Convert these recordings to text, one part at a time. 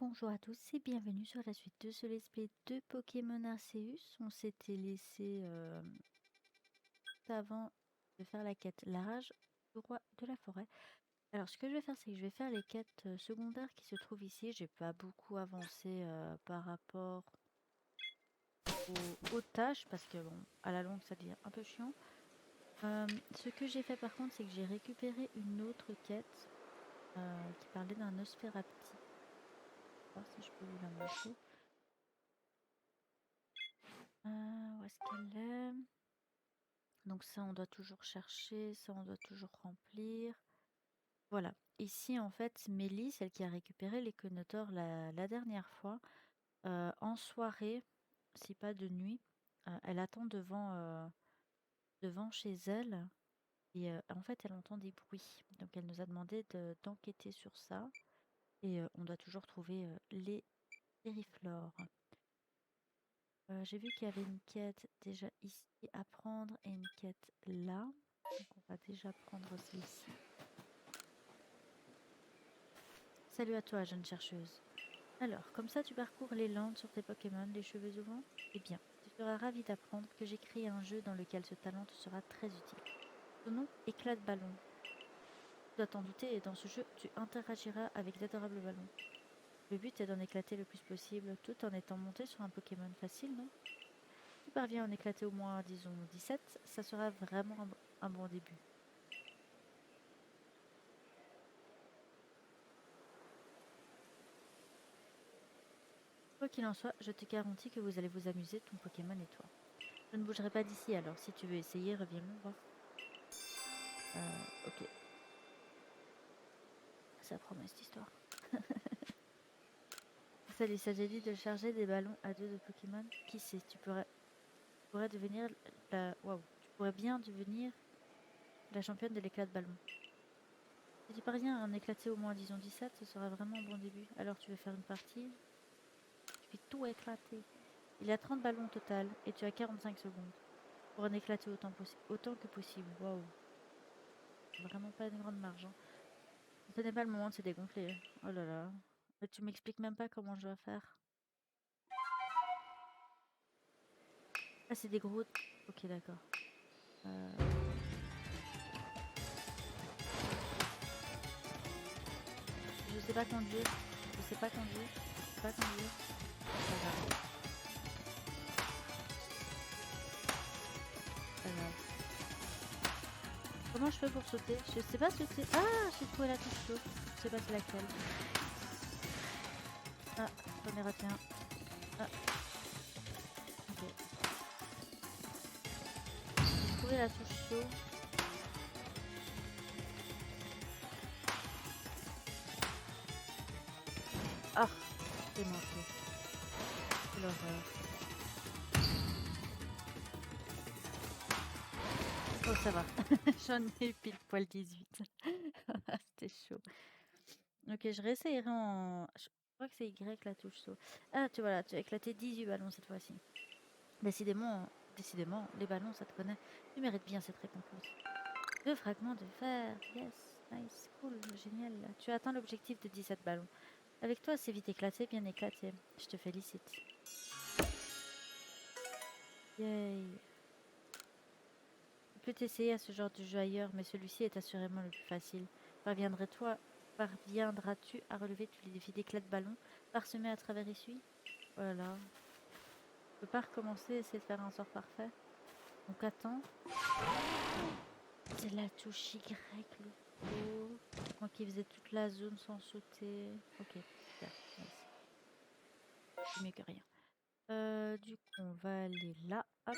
Bonjour à tous et bienvenue sur la suite de ce let's play de Pokémon Arceus. On s'était laissé avant de faire la quête La rage du roi de la forêt. Alors ce que je vais faire, c'est que je vais faire les quêtes secondaires qui se trouvent ici. J'ai pas beaucoup avancé par rapport aux tâches parce que bon, à la longue ça devient un peu chiant. Ce que j'ai fait par contre, c'est que j'ai récupéré une autre quête qui parlait d'un Nosferapti. Je vais voir si je peux vous la montrer. Où est-ce qu'elle est? Donc ça, on doit toujours chercher, ça, on doit toujours remplir. Voilà. Ici, en fait, Mélie, celle qui a récupéré les Conotors la dernière fois, en soirée, si pas de nuit, elle attend devant chez elle. Et en fait, elle entend des bruits. Donc elle nous a demandé d'enquêter sur ça. Et on doit toujours trouver les périflores. J'ai vu qu'il y avait une quête déjà ici à prendre et une quête là. Donc on va déjà prendre celle-ci. Salut à toi, jeune chercheuse. Alors, comme ça tu parcours les landes sur tes Pokémon, les cheveux au vent? Eh bien, tu seras ravi d'apprendre que j'ai créé un jeu dans lequel ce talent te sera très utile. Son nom, Éclat de ballon. Tu dois t'en douter et dans ce jeu, tu interagiras avec d'adorables ballons. Le but est d'en éclater le plus possible, tout en étant monté sur un Pokémon facile, non? Si tu parviens à en éclater au moins, disons, 17, ça sera vraiment un bon début. Quoi qu'il en soit, je te garantis que vous allez vous amuser, ton Pokémon et toi. Je ne bougerai pas d'ici, alors si tu veux essayer, reviens me voir. Ok. Ça promet cette histoire. Salut, ça j'ai dit de charger des ballons à deux de Pokémon. Qui sait, pourrais devenir la... Waouh, tu pourrais bien devenir la championne de l'éclat de ballon. Si tu parviens à en éclater au moins, disons, 17, ce sera vraiment un bon début. Alors tu veux faire une partie? Tu fais tout éclater. Il y a 30 ballons au total, et tu as 45 secondes. Pour en éclater autant que possible. Waouh. Vraiment pas une grande marge, hein. Ce n'est pas le moment de se dégonfler. Oh là là. Mais tu m'expliques même pas comment je dois faire. Ah, c'est des gros... Ok, d'accord. Je sais pas conduire. Je sais pas conduire. Je sais pas conduire. Pas grave. Pas grave. Comment je fais pour sauter? Je sais pas sauter. Ah, j'ai trouvé la touche saut. Je sais pas c'est laquelle. Ah, j'en ai raté un. Ah, ok. J'ai trouvé la touche saut. Ah, j'ai manqué. C'est l'horreur. Oh, ça va. J'en ai pile poil 18. C'était chaud. Ok, je réessayerai en... Je crois que c'est Y la touche saut. Ah, tu vois là, tu as éclaté 18 ballons cette fois-ci. Décidément, les ballons, ça te connaît. Tu mérites bien cette récompense. 2 fragments de fer. Yes, nice, cool, génial. Tu as atteint l'objectif de 17 ballons. Avec toi, c'est vite éclaté, bien éclaté. Je te félicite. Yay. Tu peux t'essayer à ce genre de jeu ailleurs, mais celui-ci est assurément le plus facile. Parviendras-tu à relever tous les défis d'éclat de ballon parsemés à travers ici? Voilà. Je peux pas recommencer, essayer de faire un sort parfait. Donc attends. C'est la touche Y, le coup. Moi qui faisais toute la zone sans sauter. Ok, super, nice. C'est mieux que rien. Du coup, on va aller là. Hop.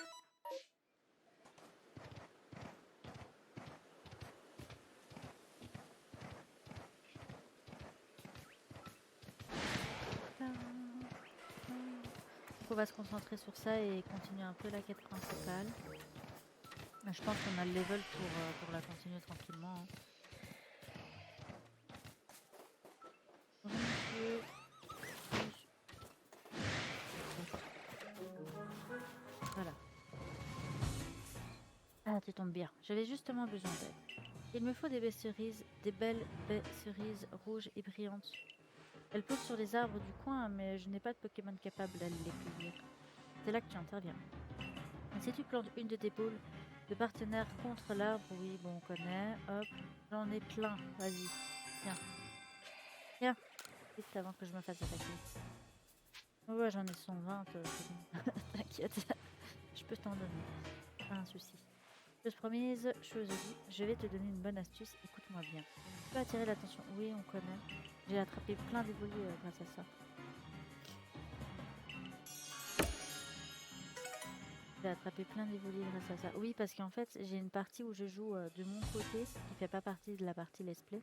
Donc on va se concentrer sur ça et continuer un peu la quête principale. Je pense qu'on a le level pour la continuer tranquillement, hein. Bonjour monsieur. Voilà. Ah, tu tombes bien. J'avais justement besoin d'aide. Il me faut des baies cerises, des belles baies cerises rouges et brillantes. Elle pose sur les arbres du coin, mais je n'ai pas de Pokémon capable d'aller les cueillir. C'est là que tu interviens. Si tu plantes une de tes boules de partenaire contre l'arbre, oui, bon, on connaît. Hop, j'en ai plein. Vas-y, viens. Viens, vite avant que je me fasse attaquer. Ouais, j'en ai 120, c'est bon. T'inquiète, je peux t'en donner. Pas un souci. Chose promise, chose due, je vais te donner une bonne astuce, écoute-moi bien. Tu peux attirer l'attention, oui, on connaît. J'ai attrapé plein d'évolués grâce à ça. J'ai attrapé plein d'évolués grâce à ça. Oui, parce qu'en fait, j'ai une partie où je joue de mon côté, qui fait pas partie de la partie let's play.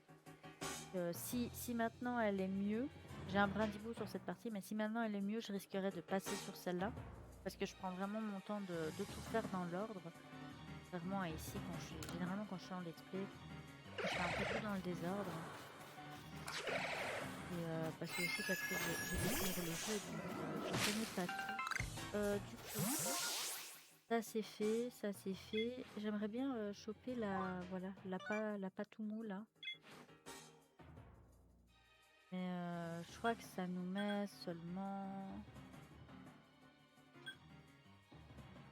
Si maintenant elle est mieux, j'ai un brindibou sur cette partie, mais si maintenant elle est mieux, je risquerais de passer sur celle-là. Parce que je prends vraiment mon temps de tout faire dans l'ordre. Contrairement à ici, généralement quand je suis en let's play, je suis un peu plus dans le désordre. Et parce que aussi parce que j'ai découvert le jeu, donc je connais pas tout. Du coup, ça c'est fait, ça c'est fait. J'aimerais bien choper la patoumou là. Mais je crois que ça nous met seulement...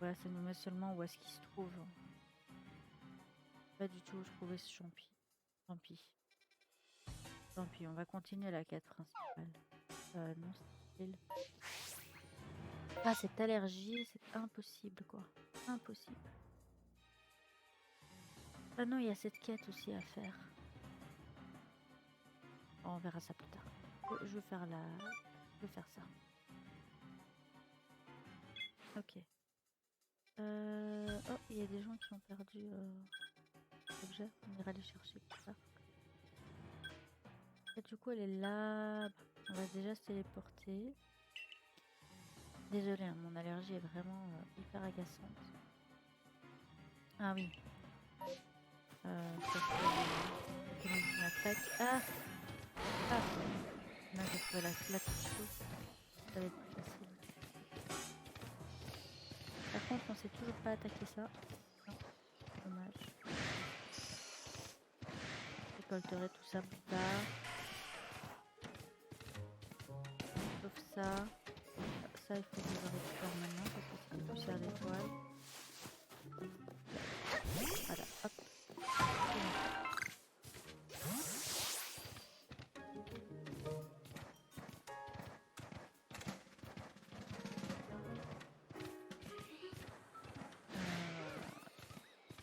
Ouais, ça nous met seulement où est-ce qu'il se trouve. Pas du tout où je trouvais ce champi. Tant pis. Tant pis, on va continuer la quête principale. Non, c'est... Ah, cette allergie, c'est impossible quoi. Impossible. Ah non, il y a cette quête aussi à faire. Bon, on verra ça plus tard. Je veux faire ça. Ok. Oh, il y a des gens qui ont perdu l'objet. On ira les chercher plus tard. Et du coup, elle est là. On va déjà se téléporter. Désolée, hein, mon allergie est vraiment hyper agaçante. Ah oui. Parce que Pokémon qui m'attaque. Ah! Ah! Là, j'ai trouvé la touche. Ça va être plus facile. Par contre, on sait toujours pas attaquer ça. Non, dommage. Je récolterai tout ça plus tard. Sauf ça. Ça, il faut que je le récupère maintenant parce que c'est une poussière d'étoile. Voilà, hop.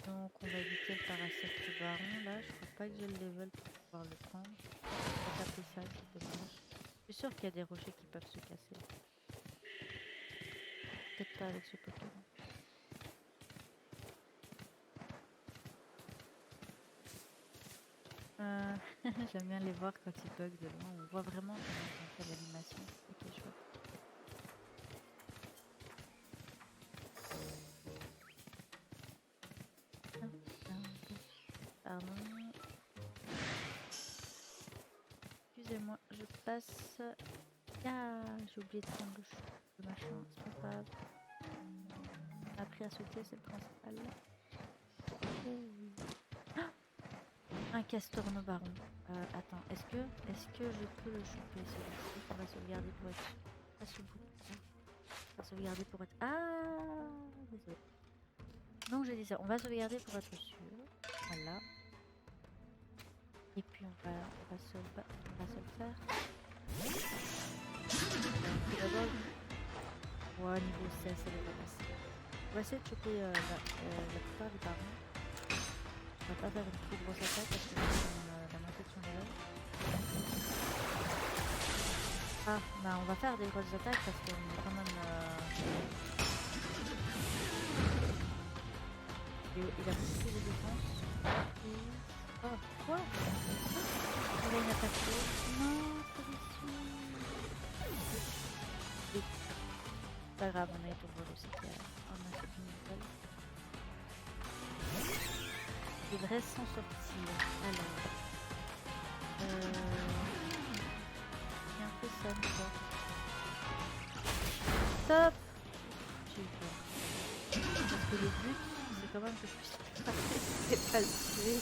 Donc on va éviter le parasite baron là. Je crois pas que j'ai le level pour pouvoir le prendre. On va taper ça, c'est dommage. Je suis sûre qu'il y a des rochers qui peuvent se casser. Peut-être pas avec ce Pokémon. J'aime bien les voir quand ils bug de loin. On voit vraiment comment on fait l'animation. Ok, chouette. Pardon. Excusez-moi, je passe. Ah, j'ai oublié de prendre le machin. C'est pas grave. Appris à sauter, c'est le principal. Un castorno baron. Attends, est-ce que je peux le choper celui-ci? On va sauvegarder pour être à ce bout. On va sauvegarder pour être... Ah, désolé. Donc j'ai dit ça, on va sauvegarder pour être sûr. Voilà. Et puis on va se le faire. D'abord, ouais, niveau 16, ça devrait passer. On va essayer de choper la plupart des barons. On va pas faire une trop grosse attaque parce que c'est la moitié de son level. Ah, bah on va faire des grosses attaques parce qu'on est quand même... Il a beaucoup plus de défense. Oh, quoi? Il a une attaque haute. Non, c'est pas grave, on a été au vol aussi. On a fait une nouvelle. Il devrait s'en sortir. Alors. J'ai un peu ça, quoi. Stop! J'ai eu peur. Parce que le but, c'est quand même que je puisse c'est pas le tuer.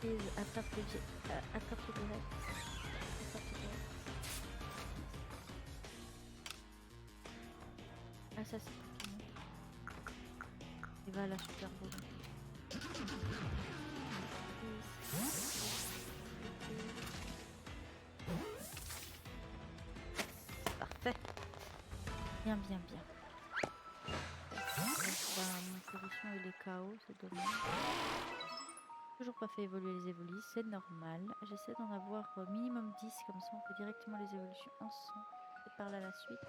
Et Please, attrape le direct. Attrape le direct. Ah, ça c'est Pokémon. Il va à la Super Bowl. Parfait. Bien. Mon solution il est KO, c'est dommage. Toujours pas fait évoluer les évolutions, c'est normal. J'essaie d'en avoir minimum 10, comme ça on peut directement les évolutions ensemble. Et par là la suite.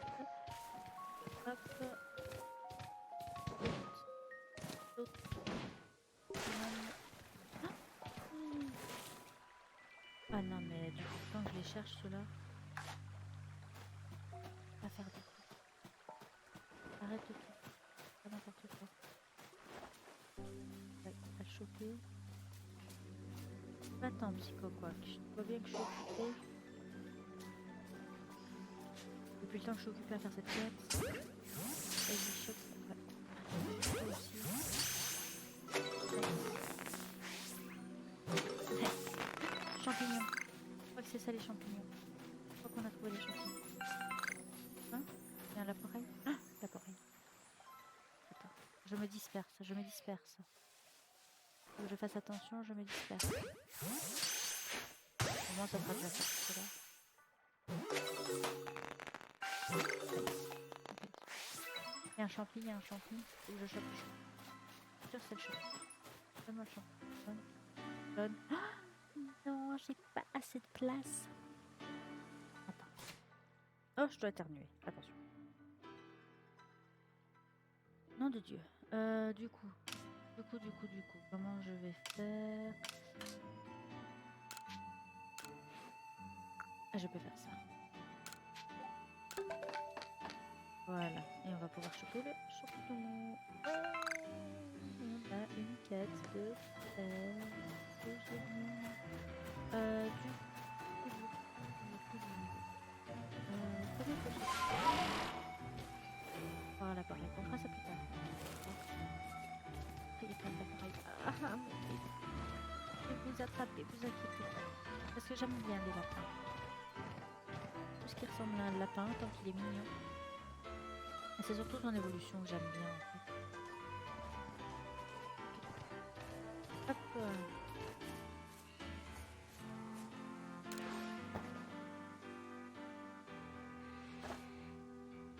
Hop. Ah non mais du coup quand je les cherche ceux-là. À faire des coups. Arrête de tout. Pas n'importe quoi. Ouais, à le choper. Attends, psycho quoi. Je vois bien que je suis occupée. Depuis le temps que je suis occupée à faire cette quête. Et je chope. Ouais. Toi aussi. Nice. Champignons. Je crois que c'est ça les champignons. Je crois qu'on a trouvé les champignons. Hein? Il y a l'appareil. Ah, l'appareil. Attends. Je me disperse. Faut que je fasse attention, je me disperse. Au moins ça sera déjà fait. Il y a un champignon, Faut que je chope le champignon. Je suis sûre que c'est le champignon. Donne-moi le champignon. Donne. Ah, non, j'ai pas assez de place. Attends. Oh, je dois éternuer. Attention. Nom de Dieu. Du coup. Comment je vais faire? Ah, je peux faire ça. Voilà. Et on va pouvoir choper le champignon. On a une quête de faire. C'est génial. Comment faut choper? Voilà, pareil. On fera ça plus tard. Il est plein d'appareils. Ah, je vais vous attraper, vous inquiétez pas. Parce que j'aime bien les lapins. Tout ce qui ressemble à un lapin, tant qu'il est mignon. Et c'est surtout son évolution que j'aime bien en fait. Hop.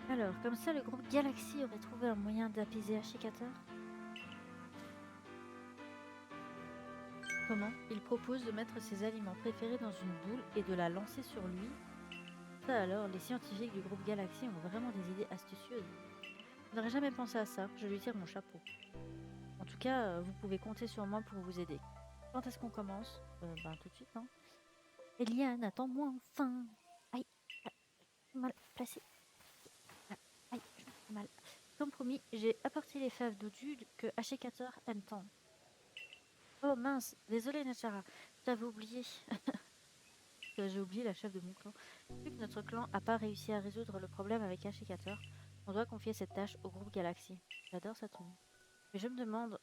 Alors, comme ça, le groupe Galaxy aurait trouvé un moyen d'apaiser Ashikator. Comment? Il propose de mettre ses aliments préférés dans une boule et de la lancer sur lui. Ça alors, les scientifiques du groupe Galaxy ont vraiment des idées astucieuses. Je n'aurais jamais pensé à ça, je lui tire mon chapeau. En tout cas, vous pouvez compter sur moi pour vous aider. Quand est-ce qu'on commence? Tout de suite, hein. Eliane, attends-moi enfin. Aïe, mal placé. Aïe, je me fais mal. Comme promis, j'ai apporté les fèves d'Odu que Ashikator aime tant. Oh mince, désolé Natara, j'avais oublié. J'ai oublié la chef de mon clan. Vu que notre clan n'a pas réussi à résoudre le problème avec Ashikator, on doit confier cette tâche au groupe Galaxy. J'adore sa tenue. Mais je me demande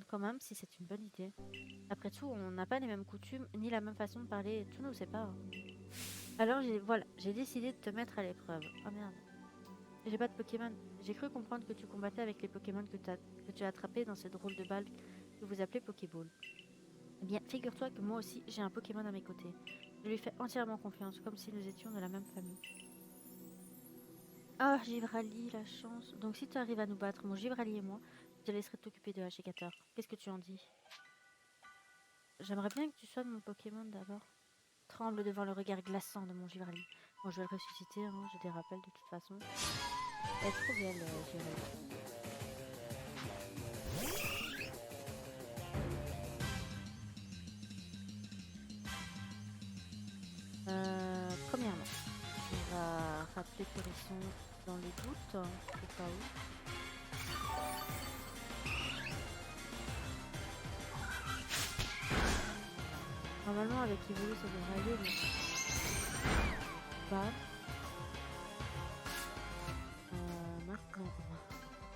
quand même si c'est une bonne idée. Après tout, on n'a pas les mêmes coutumes ni la même façon de parler, tout nous sépare. Alors j'ai décidé de te mettre à l'épreuve. Oh merde. J'ai pas de Pokémon. J'ai cru comprendre que tu combattais avec les Pokémon que tu as attrapés dans cette drôle de balle que vous appelez Pokéball. Eh bien, figure-toi que moi aussi, j'ai un Pokémon à mes côtés. Je lui fais entièrement confiance, comme si nous étions de la même famille. Ah, Givrali, la chance. Donc si tu arrives à nous battre, mon Givrali et moi, je te laisserai t'occuper de Ashikator. Qu'est-ce que tu en dis? J'aimerais bien que tu soignes mon Pokémon d'abord. Tremble devant le regard glaçant de mon Givrali. Bon, je vais le ressusciter, hein, j'ai des rappels de toute façon. Elle est trop belle, Givrali. Premièrement, on va rappeler Périsson dans le doute, au cas où. Normalement, avec Evolu, ça devrait aller, mais... Bah... maintenant, on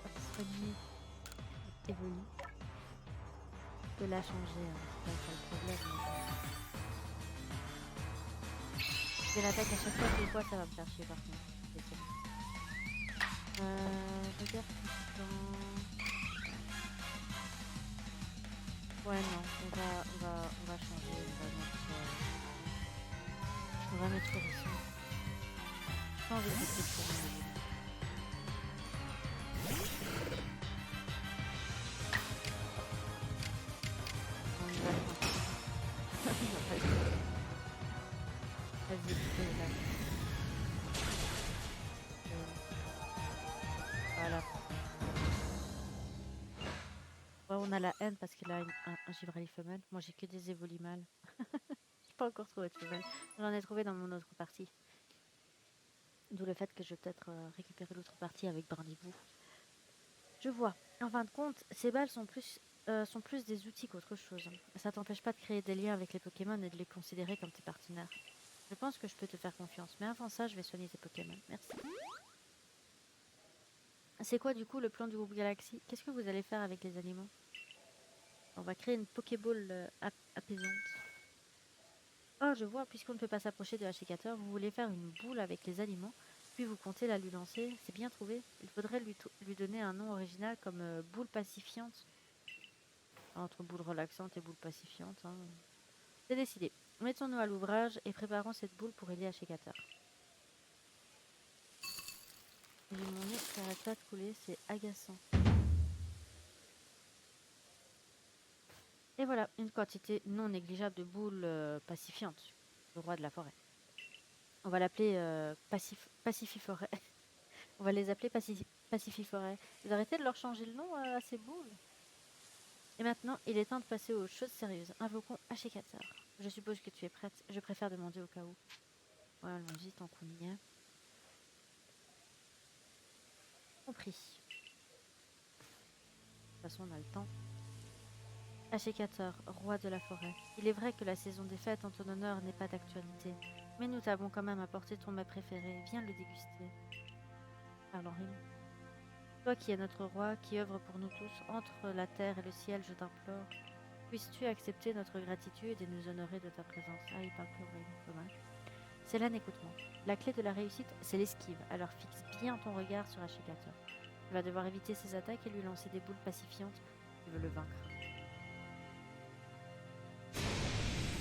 va soigner Evolu. peux la changer, hein, c'est pas ça le problème. Si elle attaque à chaque fois 2 fois, ça va me faire chier par contre. C'est ça. Regarde dans... Ouais non, on va changer, on va mettre ici. Changer de description. On y va tranquille. Vas-y, là. Voilà. Ouais, on a la haine parce qu'elle a un givralli femelle. Moi j'ai que des évolis mâles. J'ai pas encore trouvé de femelle. J'en ai trouvé dans mon autre partie. D'où le fait que je vais peut-être récupérer l'autre partie avec Brindibou. Je vois. En fin de compte, ces balles sont plus des outils qu'autre chose. Ça t'empêche pas de créer des liens avec les Pokémon et de les considérer comme tes partenaires. Je pense que je peux te faire confiance. Mais avant ça, je vais soigner tes Pokémon. Merci. C'est quoi du coup le plan du groupe Galaxy? Qu'est-ce que vous allez faire avec les animaux? On va créer une Pokéball apaisante. Oh, je vois, puisqu'on ne peut pas s'approcher de l'achècateur, vous voulez faire une boule avec les aliments, puis vous comptez la lui lancer. C'est bien trouvé. Il faudrait lui donner un nom original comme boule pacifiante. Entre boule relaxante et boule pacifiante. Hein. C'est décidé. Mettons-nous à l'ouvrage et préparons cette boule pour aider l'achècateur. J'ai mon nez qui n'arrête pas de couler, c'est agaçant. Et voilà, une quantité non négligeable de boules pacifiantes, le roi de la forêt. On va l'appeler Pacififorêt. On va les appeler Pacififorêt. Vous arrêtez de leur changer le nom à ces boules. Et maintenant, il est temps de passer aux choses sérieuses. Invoquons Ashikator. Je suppose que tu es prête. Je préfère demander au cas où. Ouais, allons-y tant qu'on y est. Compris. De toute façon, on a le temps. Ashikator, roi de la forêt. Il est vrai que la saison des fêtes en ton honneur n'est pas d'actualité, mais nous t'avons quand même apporté ton mets préféré. Viens le déguster. Parlons rime. Toi qui es notre roi, qui œuvre pour nous tous, entre la terre et le ciel, je t'implore. Puisses-tu accepter notre gratitude et nous honorer de ta présence? Ah, il parle plus en rime, dommage. Célène, écoute-moi. La clé de la réussite, c'est l'esquive, alors fixe bien ton regard sur Ashikator. Tu vas devoir éviter ses attaques et lui lancer des boules pacifiantes si tu veux le vaincre.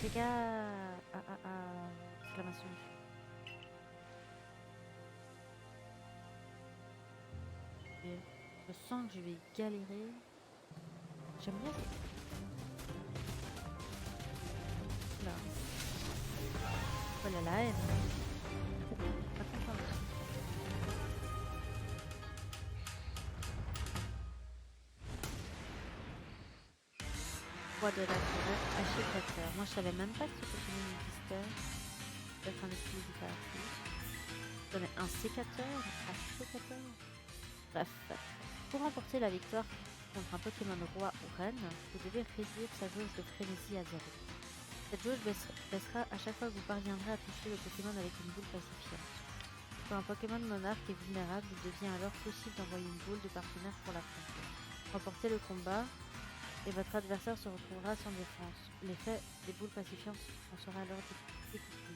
Dégâts! Exclamation. Je sens que je vais galérer. J'aime bien. Là. Oh là là, elle. Pas content. Roi de la forêt, Ashikator. Moi je savais même pas que ce Pokémon existait. Peut-être un exclusif à plus. J'en ai un sécateur, Ashikator. Bref. Pour remporter la victoire contre un Pokémon roi ou reine, vous devez réduire sa jauge de frénésie à 0. Cette jauge baissera à chaque fois que vous parviendrez à toucher le Pokémon avec une boule pacifiante. Quand un Pokémon monarque est vulnérable, il devient alors possible d'envoyer une boule de partenaire pour l'affronter. Remportez le combat et votre adversaire se retrouvera sans défense. L'effet des boules pacifiantes en sera alors décuplé.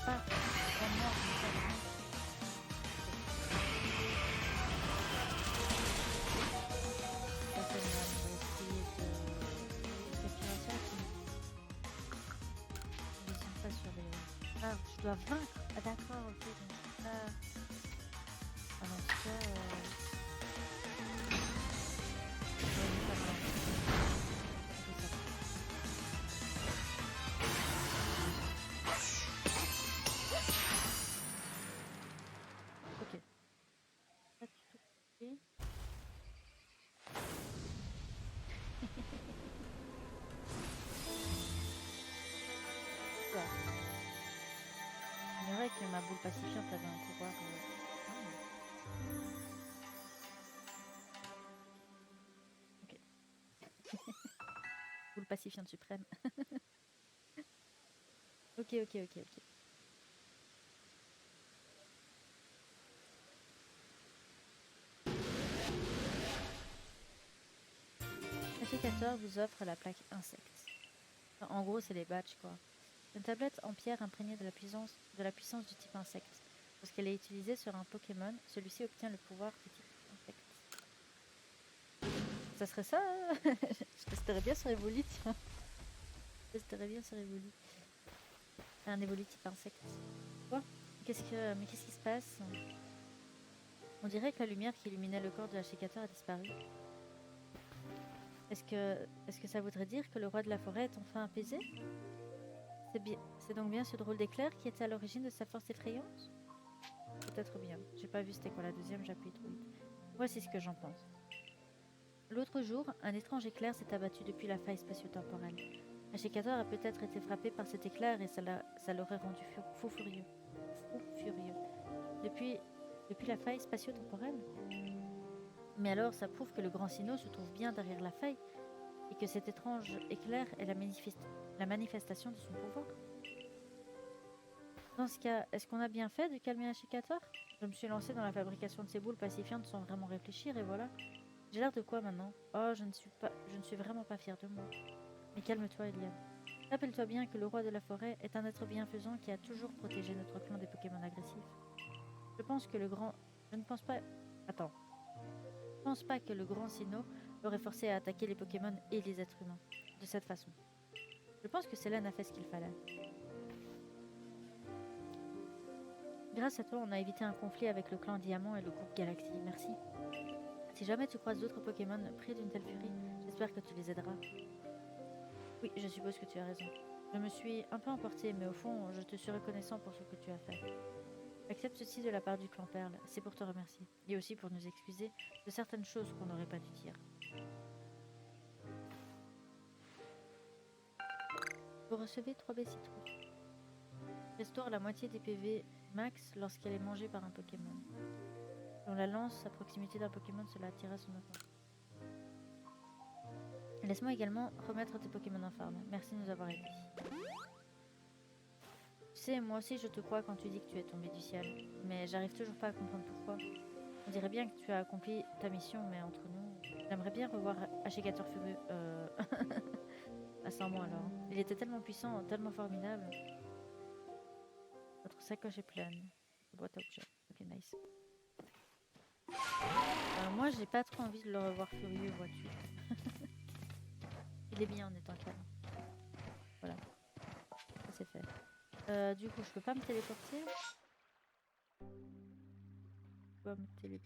pas vraiment faire ça, c'est mal. On va essayer de capturer ça. Je ne sens pas sur les... Ah, je dois vaincre. Ah d'accord, ok. Donc là... Ah non, ça... Ok. Pas du tout compris. Ouais. J'ignorais que ma boule pacifiante avait un pouvoir. Ok. Boule pacifiante suprême. Ok, ok, ok, ok. L'applicateur vous offre la plaque insecte. Enfin, en gros, c'est les badges, quoi. Une tablette en pierre imprégnée de la puissance du type insecte. Lorsqu'elle est utilisée sur un Pokémon, celui-ci obtient le pouvoir du type insecte. Ça serait ça, hein. Je testerais bien sur Evoli, tiens. Je testerais bien sur Evoli. Un Evoli type insecte. Quoi? Mais qu'est-ce qui se passe? On dirait que la lumière qui illuminait le corps de l'achikator a disparu. Est-ce que ça voudrait dire que le roi de la forêt est enfin apaisé? C'est donc bien ce drôle d'éclair qui était à l'origine de sa force effrayante? Peut-être bien. J'ai pas vu c'était quoi la deuxième, j'appuie trop vite. Voici ce que j'en pense. L'autre jour, un étrange éclair s'est abattu depuis la faille spatio-temporelle. Ashikator a peut-être été frappé par cet éclair et ça l'aurait rendu fou furieux. Fou furieux. Depuis la faille spatio-temporelle? Mais alors, ça prouve que le grand Sinnoh se trouve bien derrière la faille et que cet étrange éclair est la manifestation de son pouvoir. Dans ce cas, est-ce qu'on a bien fait de calmer Ashikator? Je me suis lancée dans la fabrication de ces boules pacifiantes sans vraiment réfléchir et voilà. J'ai l'air de quoi maintenant? Oh, je ne suis vraiment pas fière de moi. Mais calme-toi, Eliane. Rappelle-toi bien que le roi de la forêt est un être bienfaisant qui a toujours protégé notre clan des Pokémon agressifs. Je ne pense pas... Attends. Je pense pas que le grand Sinnoh l'aurait forcé à attaquer les Pokémon et les êtres humains de cette façon. Je pense que Célène a fait ce qu'il fallait. Grâce à toi, on a évité un conflit avec le clan Diamant et le groupe Galaxy. Merci. Si jamais tu croises d'autres Pokémon pris d'une telle furie, j'espère que tu les aideras. Oui, je suppose que tu as raison. Je me suis un peu emportée, mais au fond, je te suis reconnaissant pour ce que tu as fait. Accepte ceci de la part du clan Perle, c'est pour te remercier, et aussi pour nous excuser de certaines choses qu'on n'aurait pas dû dire. Vous recevez 3 Bécitrousse. Restaure la moitié des PV max lorsqu'elle est mangée par un Pokémon. Si on la lance à proximité d'un Pokémon, cela attirera son attention. Laisse-moi également remettre tes Pokémon en forme. Merci de nous avoir aidés. Tu sais, moi aussi je te crois quand tu dis que tu es tombé du ciel, mais j'arrive toujours pas à comprendre pourquoi. On dirait bien que tu as accompli ta mission, mais entre nous, j'aimerais bien revoir Ashikator furieux. À 100 mois alors. Il était tellement puissant, tellement formidable. Votre sacoche est pleine. Boîte à objets. Ok, nice. Moi, j'ai pas trop envie de le revoir furieux, vois-tu. Il est bien en étant calme. Voilà. Ça, c'est fait. Du coup, je peux pas me téléporter. Je peux me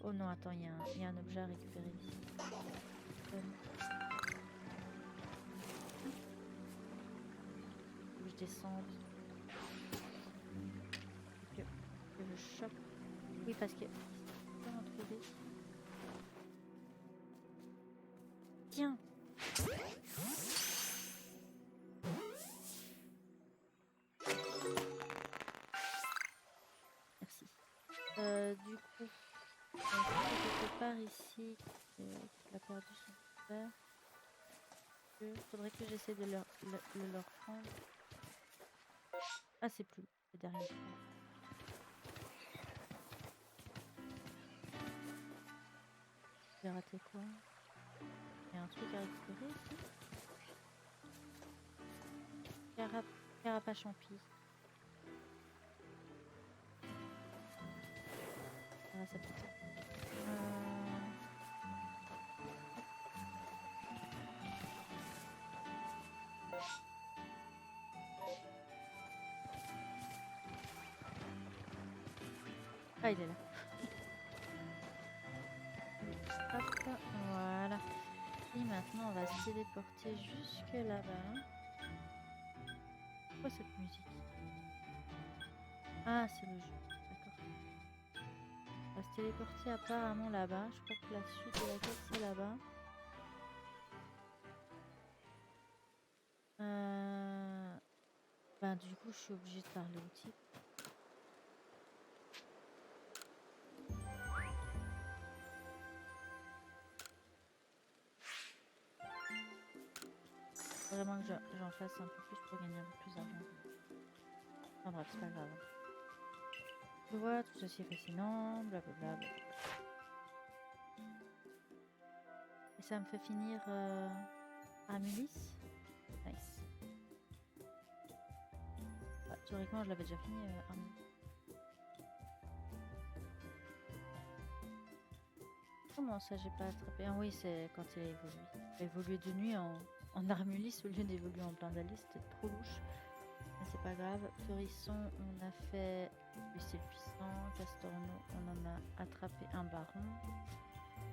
Oh non, attends, il y a un objet à récupérer ici. Faut que je descende. Que je chope. Oui, parce que... Je peux en trouver. Tiens. Merci. Du coup, quelque part ici, il a perdu son père. Il faudrait que j'essaie de le leur prendre. Ah, c'est plus. C'est derrière. J'ai raté quoi? Il y a un truc à récupérer ici. Carapace champi. Ah, ça peut-être. Ah, il est là. Hop, voilà. Et maintenant, on va se téléporter jusque là-bas. Pourquoi cette musique? Ah, c'est le jeu. D'accord. On va se téléporter apparemment là-bas. Je crois que la suite de la quête, c'est là-bas. Ben, du coup, je suis obligée de parler au type. Vraiment que j'en fasse un peu plus pour gagner un peu plus d'argent. Enfin bref, c'est pas grave. Je vois, tout ceci est fascinant, blablabla. Et ça me fait finir à Mulis. Nice. Bah, théoriquement, je l'avais déjà fini à Mulis. Comment ça, j'ai pas attrapé? Ah oui, c'est quand il a évolué. Il a évolué de nuit en Armulis au lieu d'évoluer en Blindalis, c'était trop louche. Mais c'est pas grave. Florisson, on a fait Lucille Puissant. Castorno, on en a attrapé un baron.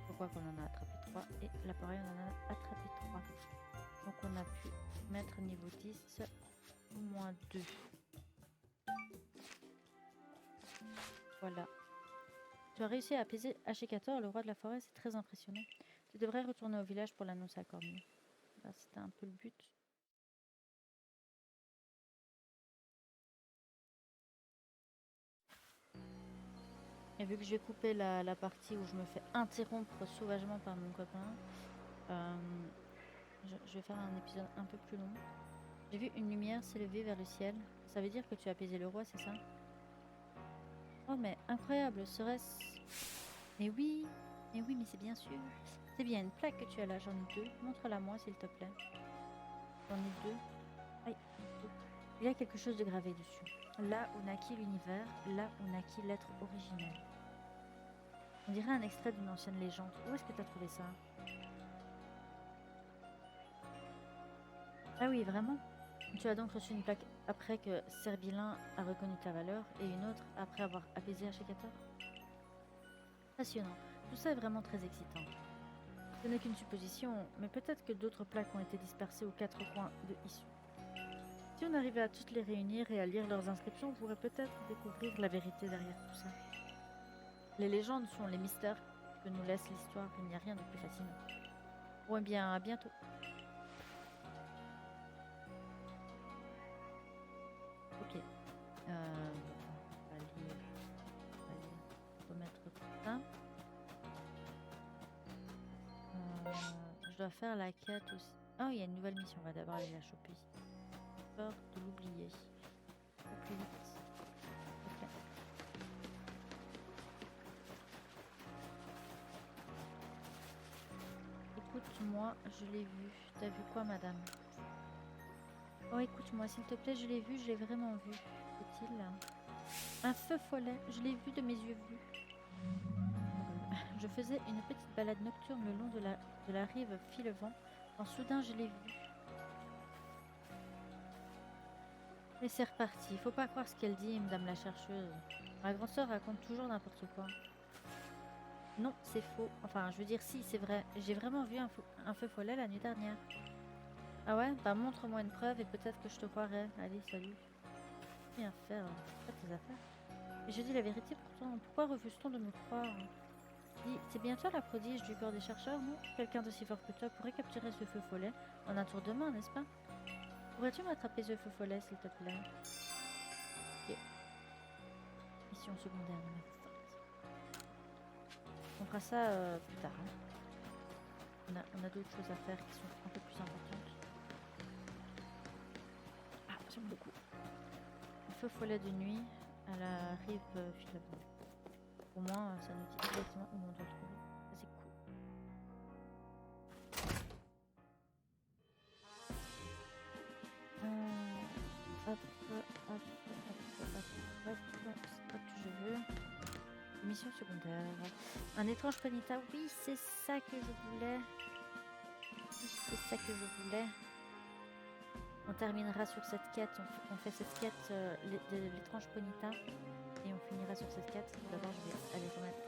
Pourquoi qu'on en a attrapé 3. Et l'appareil, on en a attrapé 3. Donc on a pu mettre niveau 10 ou moins 2. Voilà. Tu as réussi à apaiser Ashikator, le roi de la forêt, c'est très impressionnant. Tu devrais retourner au village pour l'annoncer à Cormier. Bah, c'était un peu le but. Et vu que j'ai coupé la partie où je me fais interrompre sauvagement par mon copain, je vais faire un épisode un peu plus long. J'ai vu une lumière s'élever vers le ciel. Ça veut dire que tu as apaisé le roi, c'est ça? Oh mais incroyable, serait-ce... Mais oui, mais c'est bien sûr. C'est bien une plaque que tu as là, j'en ai 2. Montre-la moi s'il te plaît. J'en ai 2. Aïe. Il y a quelque chose de gravé dessus. Là où naquit l'univers, là où naquit l'être originel. On dirait un extrait d'une ancienne légende. Où est-ce que tu as trouvé ça? Ah oui, vraiment? Tu as donc reçu une plaque après que Serbilin a reconnu ta valeur et une autre après avoir apaisé Ashikator? Passionnant. Tout ça est vraiment très excitant. Ce n'est qu'une supposition, mais peut-être que d'autres plaques ont été dispersées aux 4 coins de Issu. Si on arrivait à toutes les réunir et à lire leurs inscriptions, on pourrait peut-être découvrir la vérité derrière tout ça. Les légendes sont les mystères que nous laisse l'histoire, il n'y a rien de plus fascinant. Bon, eh bien, à bientôt. Ok. On va lire, remettre tout ça. Je dois faire la quête aussi. Oh, il y a une nouvelle mission, on va d'abord aller la choper. Peur de l'oublier. Au plus vite. Ok. Écoute-moi, je l'ai vu. T'as vu quoi, madame? Oh, écoute-moi, s'il te plaît, je l'ai vu, je l'ai vraiment vu. Qu'est-il là? Un feu follet, je l'ai vu de mes yeux vus. Je faisais une petite balade nocturne le long de la rive Filevent, quand soudain je l'ai vu. Et c'est reparti, faut pas croire ce qu'elle dit, madame la chercheuse. Ma grande sœur raconte toujours n'importe quoi. Non, c'est faux. Enfin, je veux dire, si, c'est vrai. J'ai vraiment vu un feu follet la nuit dernière. Ah ouais? Bah montre-moi une preuve et peut-être que je te croirai. Allez, salut. Rien faire, fais tes affaires. Et je dis la vérité pourtant, pourquoi refuse-t-on de me croire? Dis, c'est bien toi la prodige du corps des chercheurs, non? Quelqu'un d'aussi fort que toi pourrait capturer ce feu follet en un tour de main, n'est-ce pas? Pourrais-tu m'attraper ce feu follet, s'il te plaît? Ok. Mission secondaire numéro 20. On fera ça plus tard. Hein. On a d'autres choses à faire qui sont un peu plus importantes. Ah, j'aime beaucoup. Le feu follet de nuit à la rive Filevent. Au moins, ça nous dit exactement où on doit le trouver. Ça, c'est cool. Hop, hop, hop, hop, hop, hop, hop, je veux. mission secondaire. Un étrange Ponita. Oui, c'est ça que je voulais. Oui, c'est ça que je voulais. On terminera sur cette quête. On fait cette quête de l'étrange Ponita. Et on finira sur cette quête. D'abord, je vais aller remettre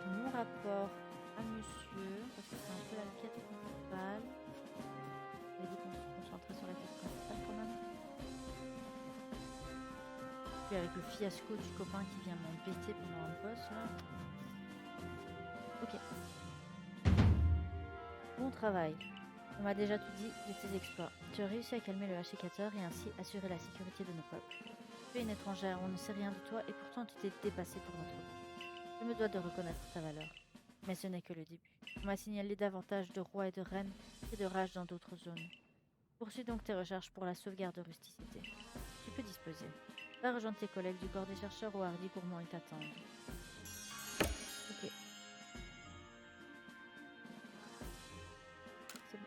mon rapport à monsieur. Parce que c'est un peu la quête principale. J'avais dit qu'on se concentrait sur la quête principale quand même. Puis avec le fiasco du copain qui vient m'embêter pendant un boss là. Ok. Bon travail. On m'a déjà tout dit de tes exploits. Tu as réussi à calmer le H4 et ainsi assurer la sécurité de nos peuples. Tu es une étrangère, on ne sait rien de toi et pourtant tu t'es dépassé pour notre bien. Je me dois de reconnaître ta valeur. Mais ce n'est que le début. On m'a signalé davantage de rois et de reines et de rages dans d'autres zones. Poursuis donc tes recherches pour la sauvegarde de rusticité. Tu peux disposer. Va rejoindre tes collègues du corps des chercheurs au Hardy Gourmand, ils t'attendent. Ok. C'est bon.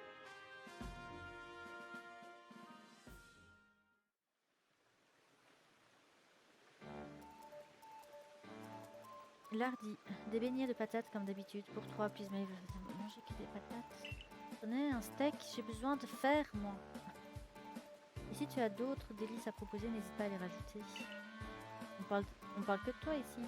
Lardi, des beignets de patates comme d'habitude. Pour 3, please, mais manger que des patates. Prenez un steak, j'ai besoin de fer, moi. Et si tu as d'autres délices à proposer, n'hésite pas à les rajouter. On parle que de toi ici.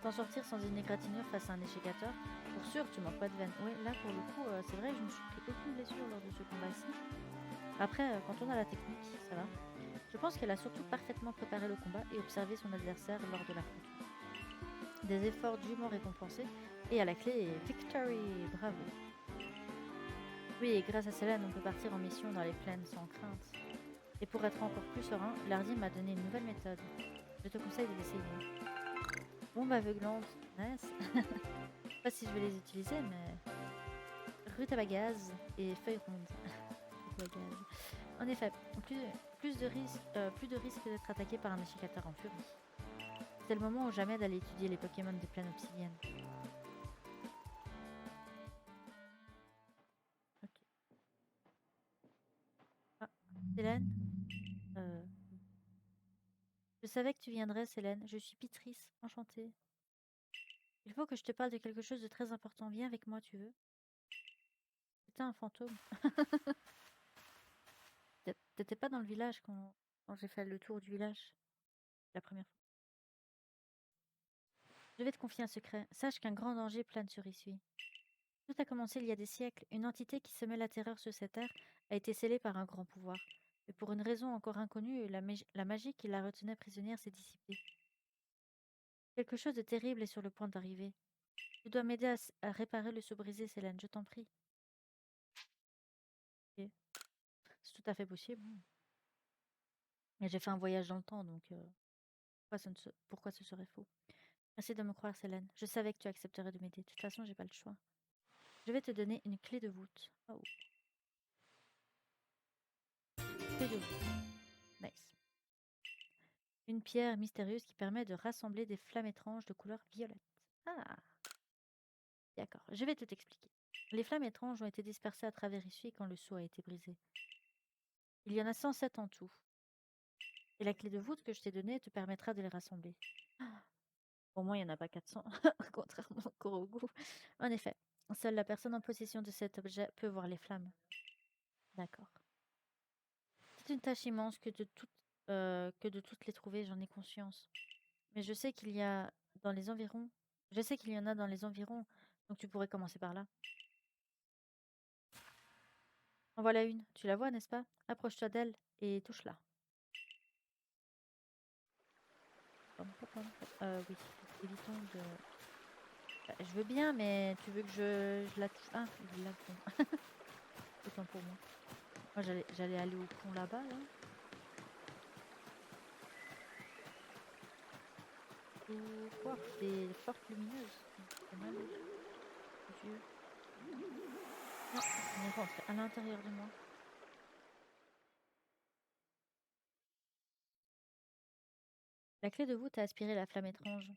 T'en sortir sans une égratignure face à un échecateur. Pour sûr, tu manques pas de veine. Ouais, là pour le coup, c'est vrai que je me suis pris aucune blessure lors de ce combat-ci. Après, quand on a la technique, ça va. Je pense qu'elle a surtout parfaitement préparé le combat et observé son adversaire lors de l'affrontement. Des efforts dûment récompensés. Et à la clé, victory! Bravo! Oui, et grâce à Célène, on peut partir en mission dans les plaines sans crainte. Et pour être encore plus serein, Lardy m'a donné une nouvelle méthode. Je te conseille de l'essayer. Bombe aveuglante, nice. Je sais pas si je vais les utiliser, mais... Rutabaga gaz et feuilles rondes. En effet, plus de risque d'être attaqué par un échicateur en furie. C'est le moment ou jamais d'aller étudier les Pokémon des plaines obsidiennes. Ok. Ah, Célène Je savais que tu viendrais, Célène. Je suis Pitrice, enchantée. Il faut que je te parle de quelque chose de très important. Viens avec moi, tu veux? C'était un fantôme. T'étais pas dans le village quand j'ai fait le tour du village la première fois. Je vais te confier un secret. Sache qu'un grand danger plane sur Issui. Tout a commencé il y a des siècles. Une entité qui semait la terreur sur cette terre a été scellée par un grand pouvoir. Et pour une raison encore inconnue, la magie qui la retenait prisonnière s'est dissipée. Quelque chose de terrible est sur le point d'arriver. Tu dois m'aider à réparer le seau brisé, Célène, je t'en prie. Ok. C'est tout à fait possible. Et j'ai fait un voyage dans le temps, donc pourquoi ce serait faux? Merci de me croire, Célène. Je savais que tu accepterais de m'aider. De toute façon, j'ai pas le choix. Je vais te donner une clé de voûte. Oh. Clé de voûte. Nice. Une pierre mystérieuse qui permet de rassembler des flammes étranges de couleur violette. Ah, d'accord. Je vais tout expliquer. Les flammes étranges ont été dispersées à travers ici quand le seau a été brisé. Il y en a 107 en tout. Et la clé de voûte que je t'ai donnée te permettra de les rassembler. Ah, au moins, il n'y en a pas 400, contrairement au Korogu. En effet, seule la personne en possession de cet objet peut voir les flammes. D'accord. C'est une tâche immense que de toutes les trouver, j'en ai conscience. Mais je sais qu'il y a dans les environs. Je sais qu'il y en a dans les environs, donc tu pourrais commencer par là. En voilà une. Tu la vois, n'est-ce pas? Approche-toi d'elle et touche-la. Oui. Évitons de... je veux bien, mais tu veux que je la touche? Ah, il la pont. Autant pour moi. Moi, j'allais aller au pont là-bas, là. Quoi? Des fortes lumineuses. C'est mal. Dieu. Non, on est rentré à l'intérieur de moi. La clé de voûte a aspiré la flamme étrange.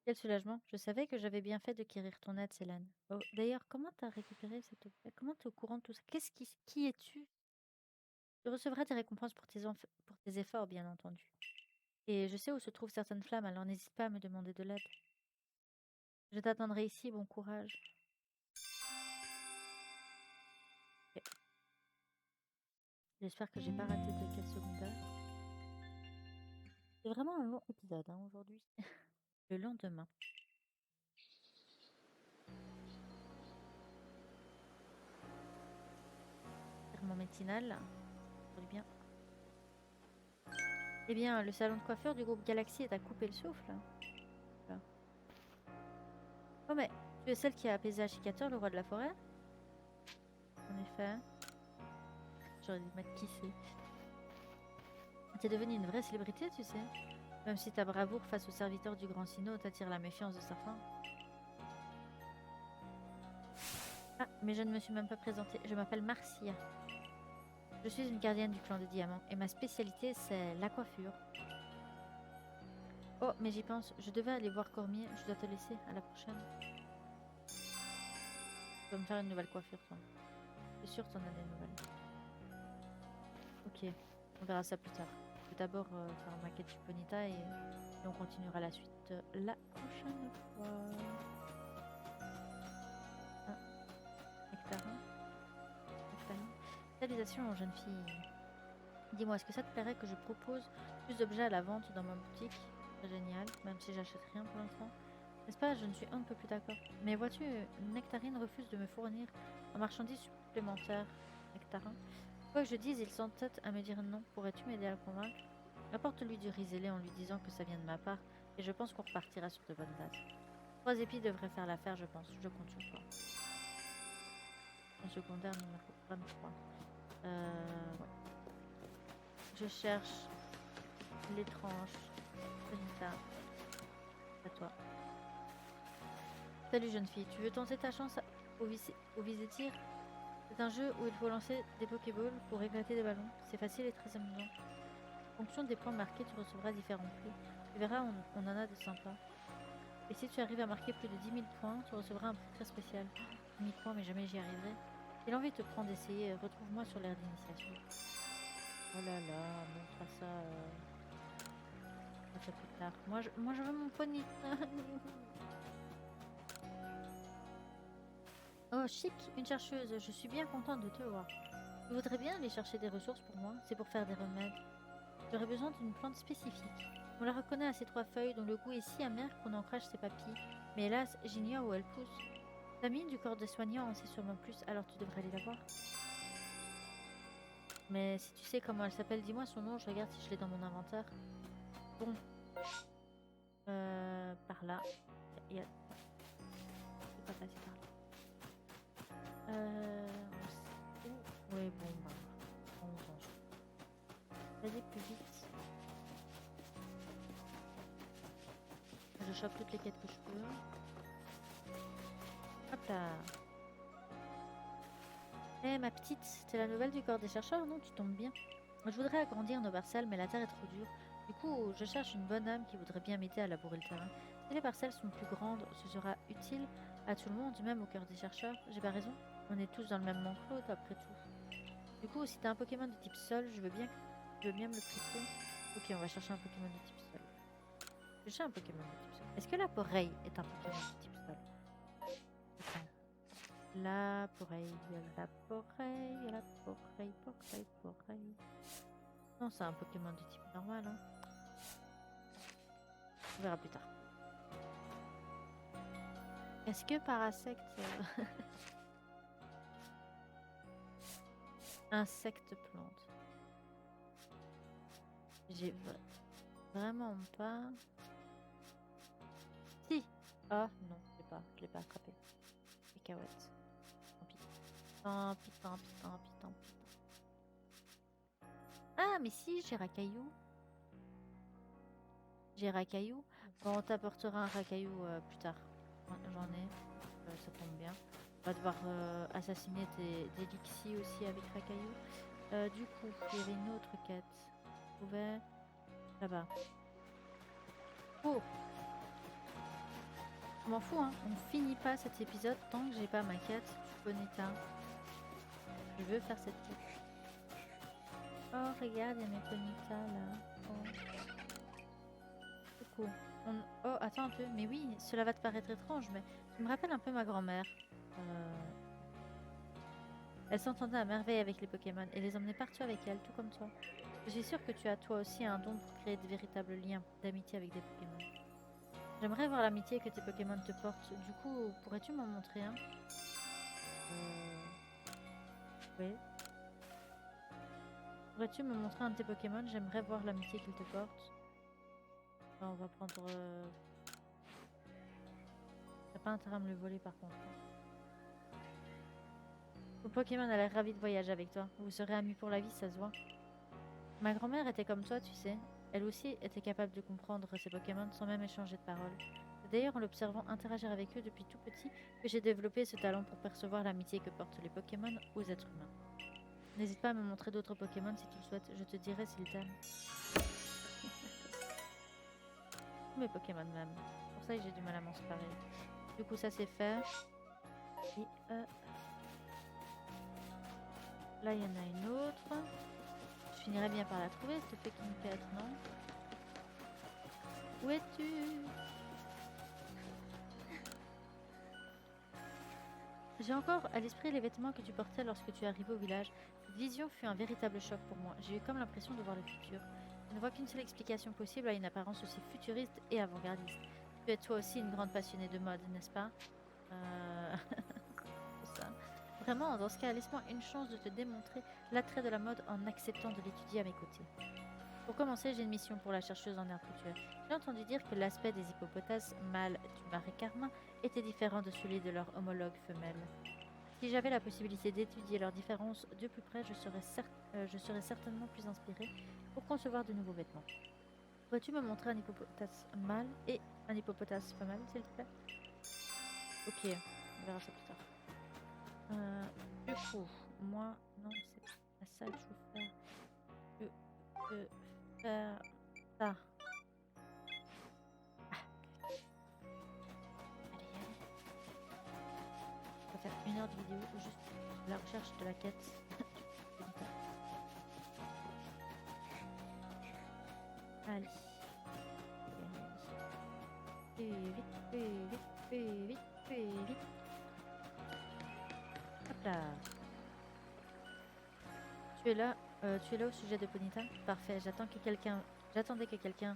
Quel soulagement. Je savais que j'avais bien fait de quérir ton aide, Célène. Oh, d'ailleurs, comment t'as récupéré cet objet? Comment t'es au courant de tout ça? Qui es-tu? Tu recevras des récompenses pour tes efforts, bien entendu. Et je sais où se trouvent certaines flammes, alors n'hésite pas à me demander de l'aide. Je t'attendrai ici, bon courage. Ok. J'espère que j'ai pas raté de quête secondaire. C'est vraiment un long épisode hein, aujourd'hui. Le lendemain. Serment matinal. Ça fait du bien. Eh bien, le salon de coiffure du groupe Galaxy est à couper le souffle. Là. Oh mais, tu es celle qui a apaisé Achicator, le roi de la forêt? En effet. J'aurais dû mettre qui c'est. T'es devenue une vraie célébrité, tu sais. Même si ta bravoure face aux serviteurs du Grand Sino t'attire la méfiance de certains. Ah, mais je ne me suis même pas présentée. Je m'appelle Marcia. Je suis une gardienne du clan des diamants et ma spécialité c'est la coiffure. Oh, mais j'y pense, je devais aller voir Cormier, je dois te laisser, à la prochaine. Tu vas me faire une nouvelle coiffure, toi. Je suis sûre que t'en as des nouvelles. Ok, on verra ça plus tard. Je vais d'abord faire ma quête du Ponyta et on continuera la suite la prochaine fois. Ah, Nectarine. Nectarine. Salutations, jeune fille. Dis-moi, est-ce que ça te plairait que je propose plus d'objets à la vente dans ma boutique? C'est génial, même si j'achète rien pour l'instant. N'est-ce pas? Je ne suis un peu plus d'accord. Mais vois-tu, Nectarine refuse de me fournir un marchandise supplémentaire. Nectarin. Quoi que je dise, il s'entête à me dire non. Pourrais-tu m'aider à le convaincre? Apporte-lui du riz en lui disant que ça vient de ma part, et je pense qu'on repartira sur de bonnes bases. 3 épis devraient faire l'affaire, je pense. Je compte sur toi. En secondaire numéro 23. Ouais. Je cherche l'étrange Bonita. À toi. Salut jeune fille, tu veux tenter ta chance au Visétir? C'est un jeu où il faut lancer des Pokéballs pour éclater des ballons. C'est facile et très amusant. En fonction des points marqués, tu recevras différents prix. Tu verras, on en a de sympas. Et si tu arrives à marquer plus de 10 000 points, tu recevras un prix très spécial. 10 000 points, mais jamais j'y arriverai. Si l'envie te prend d'essayer, retrouve-moi sur l'aire d'initiation. Oh là là, montre ça, ça plus tard. Moi je veux mon pony. Oh, chic, une chercheuse. Je suis bien contente de te voir. Tu voudrais bien aller chercher des ressources pour moi? C'est pour faire des remèdes. J'aurais besoin d'une plante spécifique. On la reconnaît à ses 3 feuilles dont le goût est si amer qu'on en crache ses papilles. Mais hélas, j'ignore où elle pousse. Ta mine du corps des soignants en sait sûrement plus, alors tu devrais aller la voir. Mais si tu sais comment elle s'appelle, dis-moi son nom, je regarde si je l'ai dans mon inventaire. Bon. Par là. C'est pas facile par là. Ouais, bon, bah. On range. Vas-y, plus vite. Je chope toutes les quêtes que je peux. Hop là. Eh, ma petite, t'es la nouvelle du corps des chercheurs, non? Tu tombes bien. Je voudrais agrandir nos parcelles, mais la terre est trop dure. Du coup, je cherche une bonne âme qui voudrait bien m'aider à labourer le terrain. Si les parcelles sont plus grandes, ce sera utile à tout le monde, même au cœur des chercheurs. J'ai pas raison? On est tous dans le même enclos, après tout. Du coup, si t'as un Pokémon de type sol, tu veux bien me le prêter? Ok, on va chercher un Pokémon de type sol. Je cherche un Pokémon de type sol. Est-ce que la Poreille est un Pokémon de type sol? Attends. La Poreille. Non, c'est un Pokémon de type normal. Hein. On verra plus tard. Est-ce que Parasect... Insecte plante. J'ai vraiment pas... Si. Ah non, je l'ai pas attrapé. Cacahuète. Tant pis. Tant pis. Ah mais si, j'ai Racaillou. Bon, on t'apportera un Racaillou plus tard. J'en ai. Ça tombe bien. On va devoir assassiner des Lixie aussi avec Racaillou. Du coup, il y avait une autre quête. On trouvait là-bas. Oh! Je m'en fous, hein. On finit pas cet épisode tant que j'ai pas ma quête du Ponyta. Je veux faire cette quête. Oh, regarde, il y a mes Ponyta là. Oh. coup. Oh, attends un peu. Mais oui, cela va te paraître étrange, mais tu me rappelles un peu ma grand-mère. Euh, Elle s'entendait à merveille avec les Pokémon et les emmenait partout avec elle, tout comme toi. Je suis sûre que tu as toi aussi un don pour créer de véritables liens d'amitié avec des Pokémon. J'aimerais voir l'amitié que tes Pokémon te portent. Du coup, pourrais-tu m'en montrer un? Oui. Pourrais-tu me montrer un de tes Pokémon? J'aimerais voir l'amitié qu'il te porte. On va prendre... T'as pas intérêt à me le voler par contre. Ton Pokémon a l'air ravi de voyager avec toi. Vous serez amis pour la vie, ça se voit. Ma grand-mère était comme toi, tu sais. Elle aussi était capable de comprendre ses Pokémon sans même échanger de paroles. C'est d'ailleurs en l'observant interagir avec eux depuis tout petit que j'ai développé ce talent pour percevoir l'amitié que portent les Pokémon aux êtres humains. N'hésite pas à me montrer d'autres Pokémon si tu le souhaites, je te dirai s'ils t'aiment. Tous mes Pokémon même. C'est pour ça que j'ai du mal à m'en séparer. Du coup ça c'est fait. Et là il y en a une autre. Je finirai bien par la trouver, s'il te plaît qu'il me plaît être, non? Où es-tu? J'ai encore à l'esprit les vêtements que tu portais lorsque tu es arrivé au village. Cette vision fut un véritable choc pour moi. J'ai eu comme l'impression de voir le futur. Je ne vois qu'une seule explication possible à une apparence aussi futuriste et avant-gardiste. Tu es toi aussi une grande passionnée de mode, n'est-ce pas? C'est ça. Vraiment, dans ce cas, laisse-moi une chance de te démontrer l'attrait de la mode en acceptant de l'étudier à mes côtés. Pour commencer, j'ai une mission pour la chercheuse en herbouture. J'ai entendu dire que l'aspect des hippopotames mâles du marais carmin était différent de celui de leurs homologues femelles. Si j'avais la possibilité d'étudier leurs différences de plus près, je serais certainement plus inspirée pour concevoir de nouveaux vêtements. Pourrais-tu me montrer un hippopotame mâle et un hippopotame femelle, s'il te plaît? Ok, on verra ça plus tard. Du coup, moi, non, c'est pas ça que je veux faire. Je veux faire ça. Allez, allez. On va faire 1 heure de vidéo juste de la recherche de la quête. Allez. Plus vite, plus vite, plus vite, plus vite. Hop là. Tu es là au sujet de Ponyta? Parfait, j'attendais que quelqu'un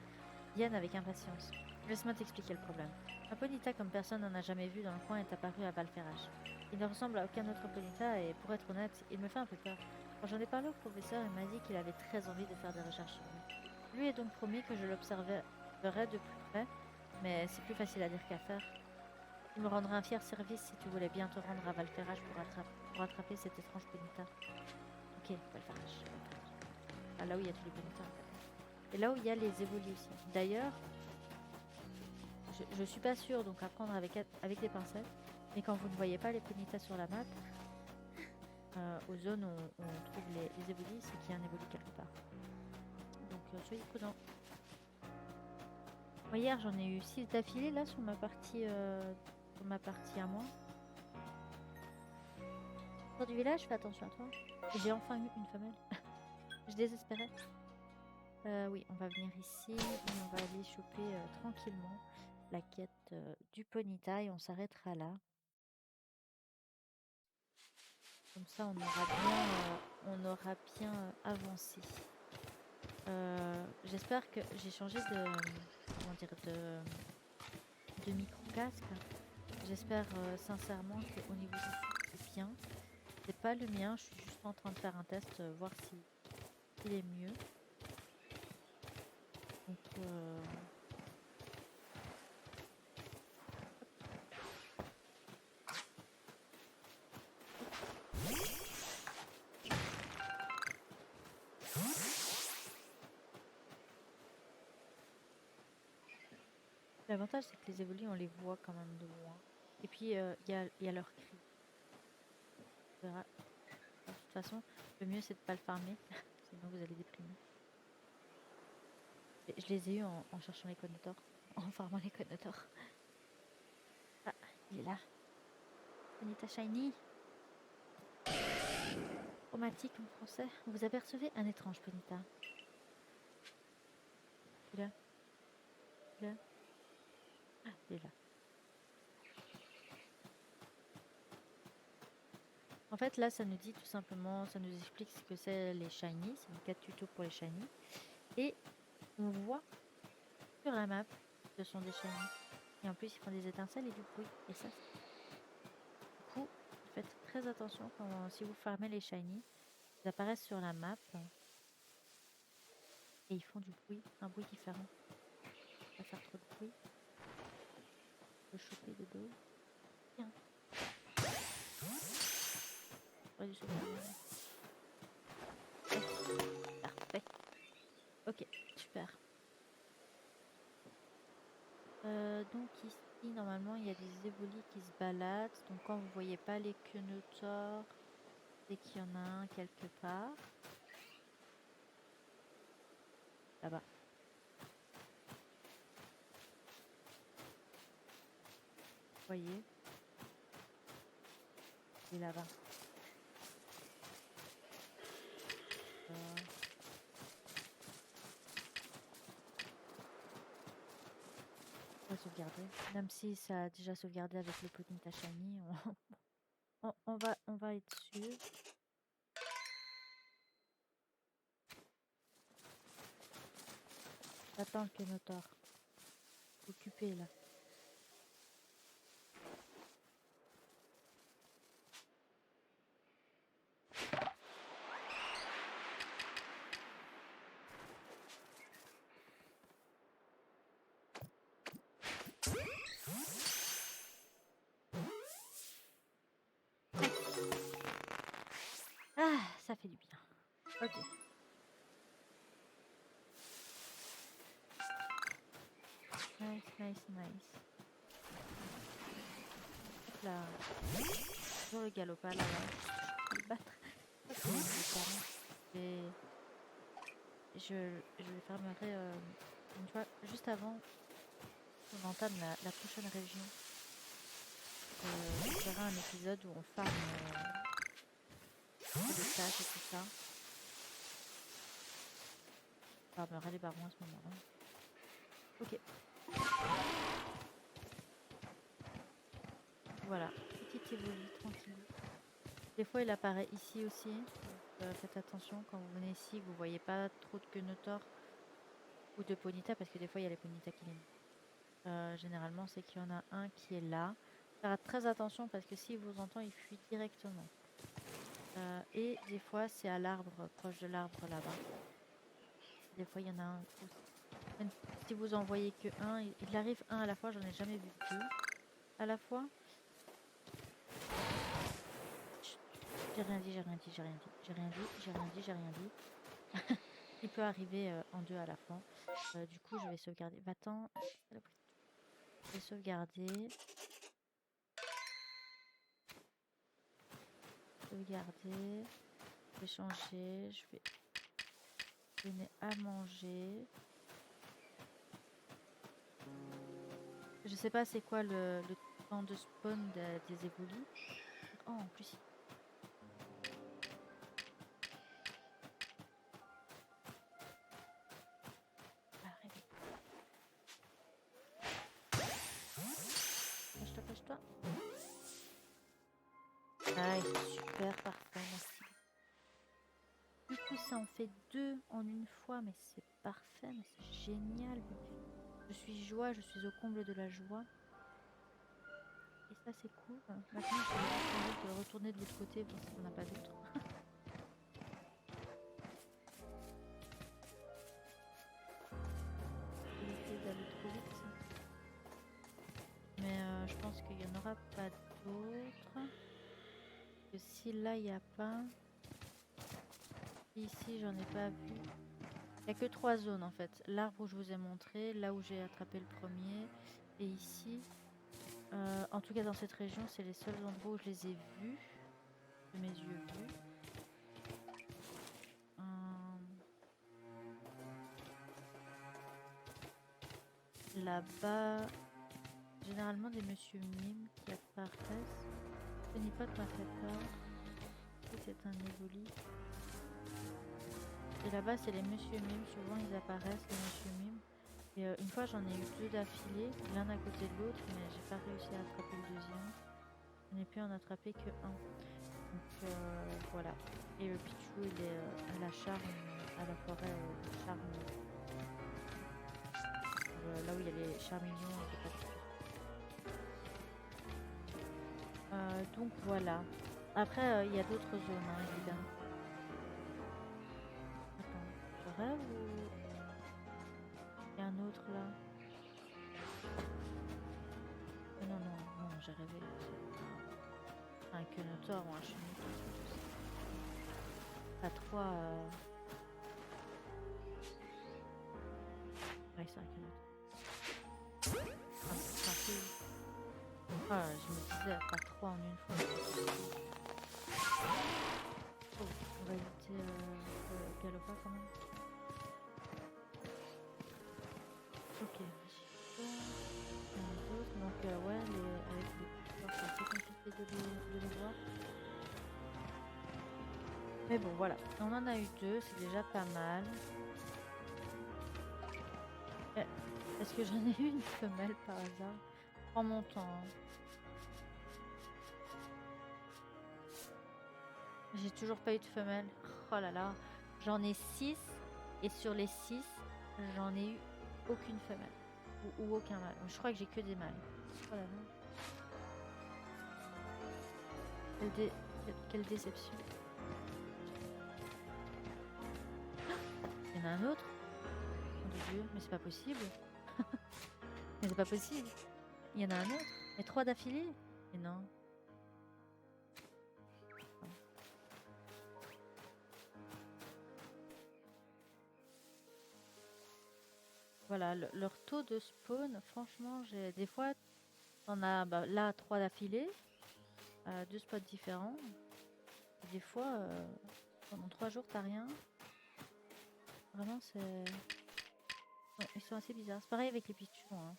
vienne avec impatience. Laisse-moi t'expliquer le problème. Un Ponyta comme personne n'en a jamais vu dans le coin est apparu à Valferrach. Il ne ressemble à aucun autre Ponyta et pour être honnête, il me fait un peu peur. Quand j'en ai parlé au professeur, il m'a dit qu'il avait très envie de faire des recherches sur lui. Je lui ai donc promis que je l'observerais de plus près, mais c'est plus facile à dire qu'à faire. Tu me rendrais un fier service si tu voulais bien te rendre à Valferrach pour attraper cet étrange Ponyta. Ok, Valferrach. Ah, là où il y a tous les Ponyta en fait. Et là où il y a les évolis aussi. D'ailleurs, je suis pas sûre, donc à prendre avec des pincettes. Mais quand vous ne voyez pas les Ponyta sur la map, aux zones où on trouve les évolis, c'est qu'il y a un évoli quelque part. Donc soyez prudents. Moi, hier j'en ai eu 6 d'affilée là sur ma partie à moi. Pour du village, fais attention à toi. J'ai enfin eu une femelle. Je désespérais. Oui, on va venir ici et on va aller choper tranquillement la quête du Ponyta et on s'arrêtera là. Comme ça, on aura bien avancé. J'espère que j'ai changé de micro-casque. J'espère sincèrement qu'au niveau du son, c'est bien. C'est pas le mien, je suis juste en train de faire un test, voir s'il est mieux. Donc, l'avantage, c'est que les évolis, on les voit quand même de loin. Et puis, il y a leur cri. On verra. De toute façon, le mieux, c'est de pas le farmer. Sinon, vous allez déprimer. Je les ai eus en cherchant les Conotors. En farmant les Conotors. Ah, il est là. Ponyta Shiny. Chromatique en français. Vous apercevez un étrange Ponyta. Là. plaît? Il est là. En fait, là, ça nous dit tout simplement, ça nous explique ce que c'est les shiny. C'est une 4 tutos pour les shiny. Et on voit sur la map que ce sont des shiny. Et en plus, ils font des étincelles et du bruit. Et ça, du coup, faites très attention quand, si vous farmez les shiny, ils apparaissent sur la map et ils font du bruit, un bruit différent. Pas faire trop de bruit. Le choper de dos. Tiens, j'aurais dû sauver la main. Parfait. Ok, super. Donc ici, normalement, il y a des évolis qui se baladent. Donc quand vous voyez pas les quenotors, c'est qu'il y en a un quelque part. Là-bas. Vous voyez? Il est là-bas. On va sauvegarder. Même si ça a déjà sauvegardé avec le Ponyta Shiny, on va être sûr. Attends le Quenotor. Occupé là. Ah, ça fait du bien. Ok. Nice, nice, nice. Hop là. Toujours le galopin là. Je vais le battre. Je le fermerai une fois juste avant qu'on entame la prochaine région. On fera un épisode où on farme les tâches et tout ça. On farmera les barons à ce moment-là. Ok. Voilà, petite évolue, tranquille. Des fois il apparaît ici aussi. Faites attention quand vous venez ici, vous voyez pas trop de quenotors ou de Ponyta parce que des fois il y a les Ponyta qui viennent. Généralement c'est qu'il y en a un qui est là. Faites très attention parce que s'il vous entend il fuit directement. Et des fois c'est à l'arbre, proche de l'arbre là-bas. Des fois il y en a un aussi. Même si vous en voyez que un, il arrive un à la fois, j'en ai jamais vu deux à la fois. J'ai rien dit, j'ai rien dit, j'ai rien dit, j'ai rien dit, j'ai rien dit, j'ai rien dit. Il peut arriver en deux à la fois. Du coup, je vais sauvegarder. Va-t'en. Je vais sauvegarder. Sauvegarder. Je vais changer. Je vais donner à manger. Je sais pas c'est quoi le temps de spawn des évolus. Oh, en plus, arrête. Pêche-toi, pêche-toi. Ah, super, parfait, merci. Du coup, ça en fait deux en une fois, mais c'est parfait, mais c'est génial. Je suis joie, je suis au comble de la joie. Et ça, c'est cool. Maintenant, j'ai envie de retourner de l'autre côté parce qu'on n'a pas d'autre. Éviter d'aller trop vite. Mais je pense qu'il n'y en aura pas d'autres. Que si là, il n'y a pas... Ici, j'en ai pas vu. Il n'y a que 3 zones en fait. L'arbre où je vous ai montré, là où j'ai attrapé le premier. Et ici, en tout cas dans cette région, c'est les seuls endroits où je les ai vus. De mes yeux vus. Là-bas, généralement des monsieur mimes qui apparaissent. Ce n'est pas m'a fait peur. C'est un évoli. Et là-bas, c'est les monsieur mimes. Souvent, ils apparaissent, les monsieur mimes. Et une fois, j'en ai eu deux d'affilée, l'un à côté de l'autre, mais j'ai pas réussi à attraper le deuxième. Je n'ai pu en attraper que un. Donc voilà. Et le Pichou, il est à la charme, à la forêt charme, là où il y a les charmignons et les papillons. Donc voilà. Après, il y a d'autres zones, hein, évidemment. Attends, je rêve ou il y a un autre là? Ah non, non, non, j'ai rêvé. C'est un Quenotor ou un chenil, qu'est-ce que je sais. Pas trois. Ouais, c'est un Quenotor. C'est un peu. Ah, je me disais, pas trois en une fois. Oh, on va éviter le Galopa quand même. Ok, il y en a d'autres. Donc ouais, avec les couleurs, c'est assez compliqué de les voir. Mais bon, voilà. On en a eu deux, c'est déjà pas mal. Est-ce que j'en ai eu une femelle par hasard? En montant. Hein. J'ai toujours pas eu de femelle. Oh là là. J'en ai 6. Et sur les 6, j'en ai eu aucune femelle. Ou aucun mâle. Je crois que j'ai que des mâles. Oh là là. Quelle déception. Il y en a un autre. Oh mon Dieu, mais c'est pas possible. Mais c'est pas possible. Il y en a un autre. Et 3 d'affilée. Mais non. Voilà, leur taux de spawn, franchement, j'ai des fois, on a là 3 d'affilée, 2 spots différents. Et des fois, pendant 3 jours, t'as rien. Vraiment, c'est... Ouais, ils sont assez bizarres. C'est pareil avec les pichons. Hein.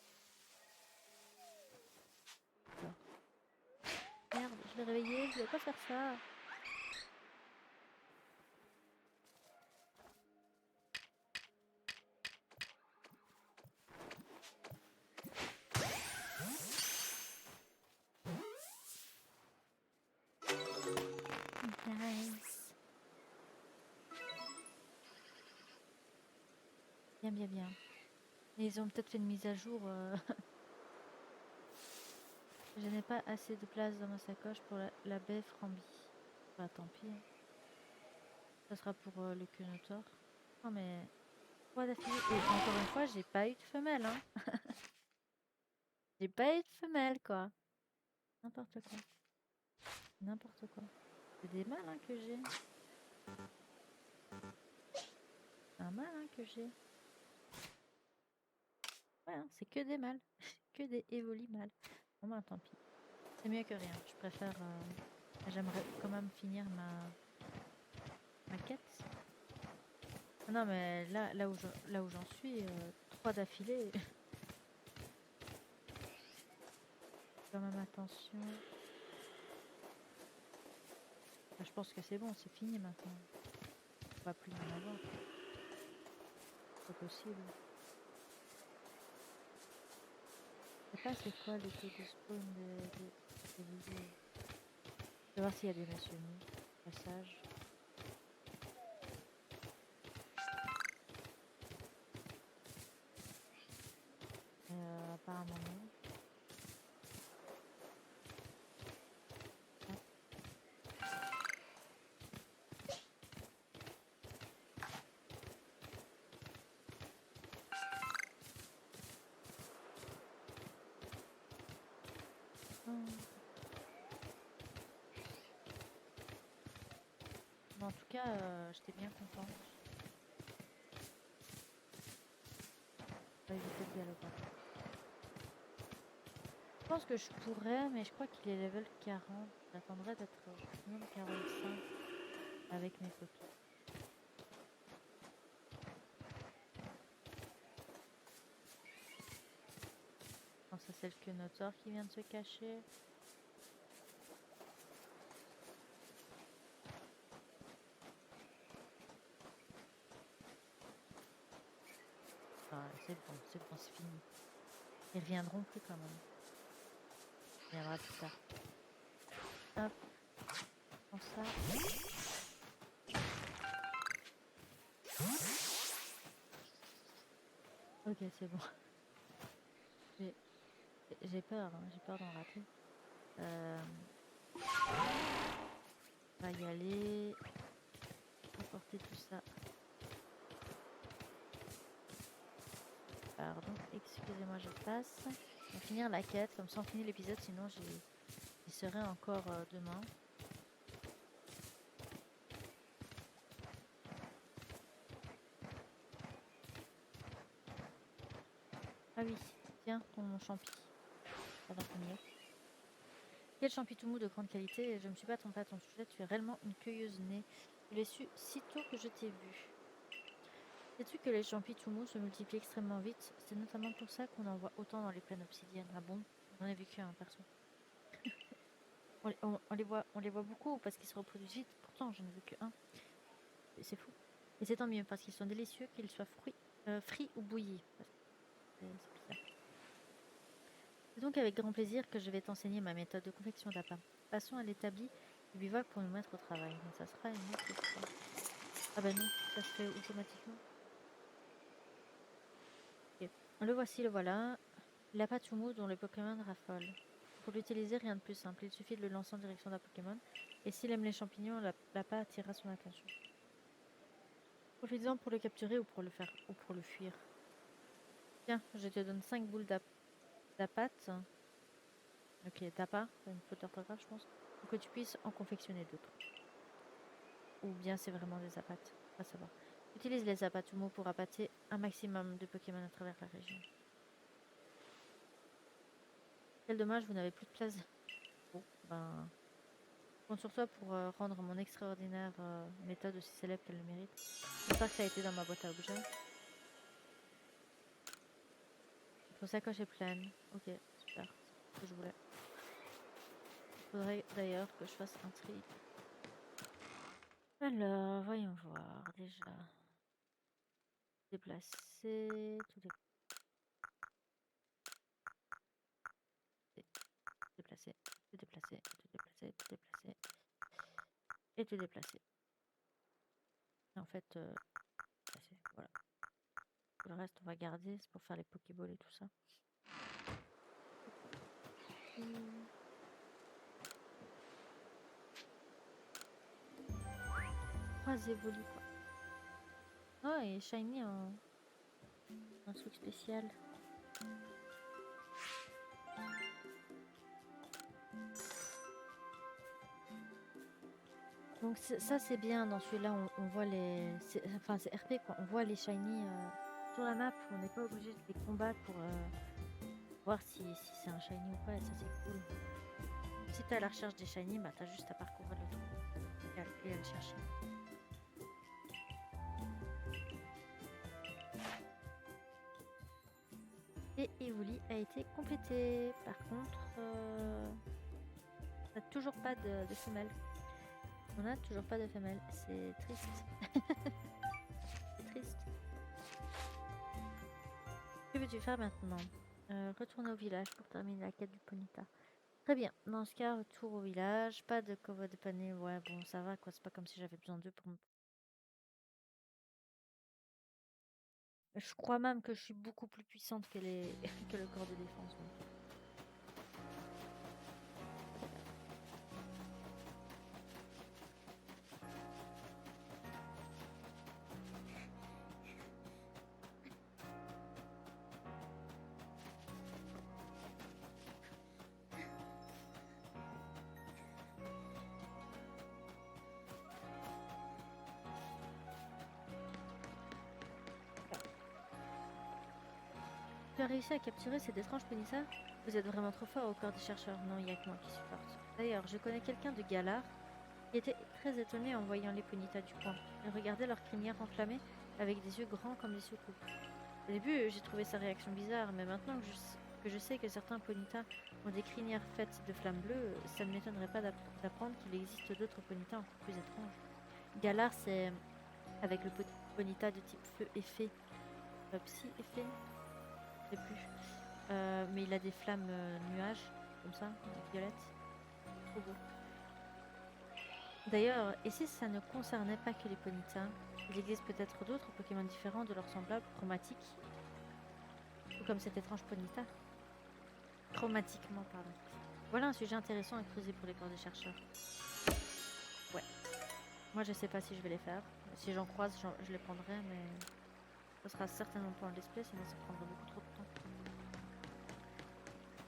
Merde, je l'ai réveillé, je devais pas faire ça. Nice. Bien, bien, bien. Et ils ont peut-être fait une mise à jour. Je n'ai pas assez de place dans ma sacoche pour la baie Frambi. Bah tant pis. Hein. Ça sera pour le Quenotor. Non mais... 3 d'affilée. Et encore une fois, j'ai pas eu de femelle. Hein. J'ai pas eu de femelle quoi. N'importe quoi. N'importe quoi. C'est des mâles hein, que j'ai. C'est un mâle hein, que j'ai. Ouais, hein, c'est que des mâles. Que des évolis mâles. Bon bah tant pis. C'est mieux que rien. Je préfère... J'aimerais quand même finir ma quête. Non mais là où j'en suis, 3 d'affilée. Quand même attention. Enfin, je pense que c'est bon, c'est fini maintenant. On va plus en avoir. C'est pas possible. Je sais pas c'est quoi le taux de spawn des vidéos. Je vais voir s'il y a des mentionnés. Passage. Apparemment non. Mais en tout cas, j'étais bien contente. On va éviter le galopin. Je pense que je pourrais, mais je crois qu'il est level 40. J'attendrai d'être minimum 45 avec mes copines. Non, ça c'est le Quenotor qui vient de se cacher. Ah, c'est bon, c'est fini. Ils reviendront plus quand même. On reviendra plus tard. Hop, prends ça. Ok, c'est bon. J'ai j'ai peur, hein, j'ai peur d'en rater. Euh, on va y aller. Apporter tout ça. Pardon, excusez-moi, je passe. On va finir la quête, comme ça on finit l'épisode, sinon j'y serai encore demain. Ah oui, tiens, ton champi. Avant qu'on y est. Quel champi tout mou de grande qualité, je me suis pas trompée à ton sujet, tu es réellement une cueilleuse née. Je l'ai su sitôt que je t'ai vue. Sais-tu que les champis tout mous se multiplient extrêmement vite? C'est notamment pour ça qu'on en voit autant dans les plaines obsidiennes. Ah bon? J'en ai vu qu'un, perso. On les voit beaucoup parce qu'ils se reproduisent vite. Pourtant, j'en ai vu qu'un. C'est fou. Et c'est tant mieux parce qu'ils sont délicieux, qu'ils soient frits ou bouillis. C'est bizarre. C'est donc avec grand plaisir que je vais t'enseigner ma méthode de confection d'appât. Passons à l'établi du bivouac pour nous mettre au travail. Mais ça sera une autre fois. Ah bah non, ça se fait automatiquement. Ok. Le voici, le voilà. L'appât tout mou dont le Pokémon raffole. Pour l'utiliser, rien de plus simple. Il suffit de le lancer en direction d'un Pokémon. Et s'il aime les champignons, l'appât attirera son attention. Profites-en pour le capturer ou pour le fuir. Tiens, je te donne 5 boules d'appât. Ok, d'appât, c'est une faute d'orthographe, je pense. Pour que tu puisses en confectionner d'autres. Ou bien c'est vraiment des appâts. À savoir. Utilise les appâts-tout-mots pour appâter un maximum de Pokémon à travers la région. Quel dommage, vous n'avez plus de place. Bon, ben, je compte sur toi pour rendre mon extraordinaire méthode aussi célèbre qu'elle le mérite. J'espère que ça a été dans ma boîte à objets. Votre sacoche est pleine. Ok, super. C'est ce que je voulais. Il faudrait d'ailleurs que je fasse un tri. Alors, voyons voir déjà. Déplacer, tout déplacer, tout déplacer, tout déplacer, tout déplacer. Et tout déplacer. Et en fait, déplacer, voilà. Tout le reste, on va garder. C'est pour faire les Pokéballs et tout ça. Trois évolus, quoi. Oh, et Shiny en un truc spécial. Donc ça c'est bien dans celui-là, on voit les... Enfin c'est RP quoi, on voit les shiny sur la map, on n'est pas obligé de les combattre pour voir si c'est un shiny ou pas, et ça c'est cool. Si t'es à la recherche des shiny, bah t'as juste à parcourir le trou et à le chercher. Et Evoli a été complété. Par contre, on n'a toujours pas de femelle. On n'a toujours pas de femelle, c'est triste. C'est triste. Que veux-tu faire maintenant? Retourner au village pour terminer la quête du Ponyta. Très bien, dans ce cas, retour au village. Pas de covo de pané, ouais, bon, ça va quoi, c'est pas comme si j'avais besoin d'eux pour me. Je crois même que je suis beaucoup plus puissante que, que le corps de défense. Donc. Tu as réussi à capturer cet étrange Ponyta? Vous êtes vraiment trop fort au corps des chercheurs. Non, il n'y a que moi qui suis forte. D'ailleurs, je connais quelqu'un de Galar qui était très étonné en voyant les Ponyta du coin. Il regardait leur crinière enflammée avec des yeux grands comme des soucoupes. Au début, j'ai trouvé sa réaction bizarre, mais maintenant que je sais que certains Ponyta ont des crinières faites de flammes bleues, ça ne m'étonnerait pas d'apprendre qu'il existe d'autres Ponyta encore plus étranges. Galar, c'est avec le Ponyta de type feu et fée. Psy effet, je sais plus. Mais il a des flammes nuages, comme ça, violettes. Trop beau. D'ailleurs, et si ça ne concernait pas que les Ponyta, il existe peut-être d'autres Pokémon différents de leurs semblables, chromatiques, tout comme cet étrange Ponyta. Chromatiquement, pardon. Voilà un sujet intéressant à creuser pour les corps des chercheurs. Ouais. Moi, je sais pas si je vais les faire. Si j'en croise, je les prendrai, mais ce sera certainement pas en display, sinon ça prendra beaucoup trop de temps.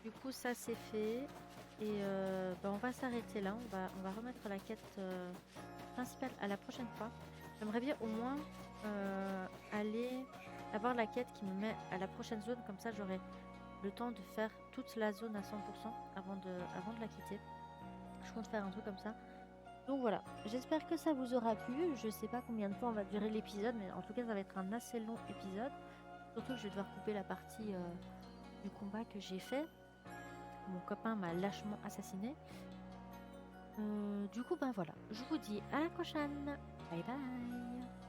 Du coup, ça c'est fait. Et on va s'arrêter là. On va remettre la quête principale à la prochaine fois. J'aimerais bien au moins aller avoir la quête qui me met à la prochaine zone. Comme ça, j'aurai le temps de faire toute la zone à 100% avant de la quitter. Je compte faire un truc comme ça. Donc voilà, j'espère que ça vous aura plu. Je sais pas combien de temps va durer l'épisode, mais en tout cas, ça va être un assez long épisode. Surtout que je vais devoir couper la partie du combat que j'ai fait. Mon copain m'a lâchement assassiné. Du coup, voilà. Je vous dis à la prochaine. Bye bye.